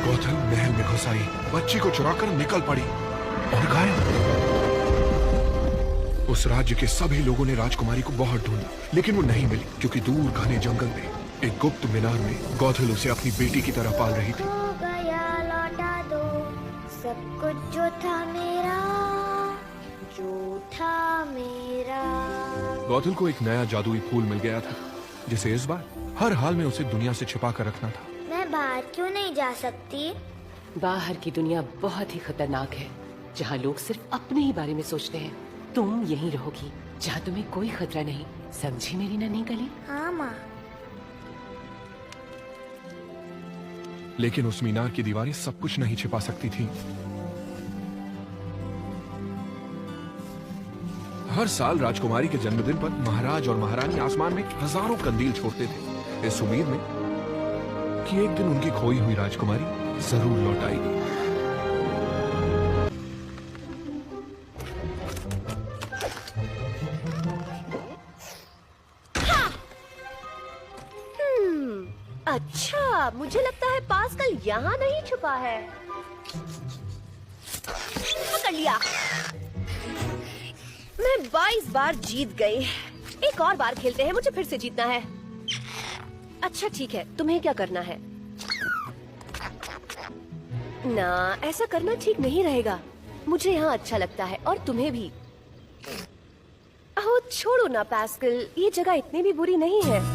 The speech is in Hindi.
गौथल महल में घुस आई, बच्ची को चुराकर निकल पड़ी और गायब। उस राज्य के सभी लोगों ने राजकुमारी को बहुत ढूंढा, लेकिन वो नहीं मिली, क्योंकि दूर घने जंगल में एक गुप्त मीनार में गौथल उसे अपनी बेटी की तरह पाल रही थी। हो गया लौटा दो सब कुछ जो था मेरा, जो था मेरा। गौथल को एक नया जादुई फूल मिल गया था, जिसे इस बार हर हाल में उसे दुनिया से छिपा कर रखना था। मैं बाहर क्यों नहीं जा सकती? बाहर की दुनिया बहुत ही खतरनाक है, जहाँ लोग सिर्फ अपने ही बारे में सोचते हैं। तुम यहीं रहोगी, जहाँ तुम्हें कोई खतरा नहीं। समझी मेरी नन्ही कली? हाँ माँ। लेकिन उस मीनार की दीवारें सब कुछ नहीं छिपा सकती थी। हर साल राजकुमारी के जन्मदिन पर महाराज और महारानी आसमान में हजारों कंदील छोड़ते थे, इस उम्मीद में कि एक दिन उनकी खोई हुई राजकुमारी जरूर लौट आएगी। अच्छा, मुझे लगता है पास्कल यहाँ नहीं छुपा है। पकड़ लिया। मैं 22 बार जीत गई। एक और बार खेलते हैं, मुझे फिर से जीतना है। अच्छा ठीक है, तुम्हें क्या करना है? ना, ऐसा करना ठीक नहीं रहेगा। मुझे यहाँ अच्छा लगता है और तुम्हें भी। ओह छोड़ो ना पास्कल, ये जगह इतनी भी बुरी नहीं है।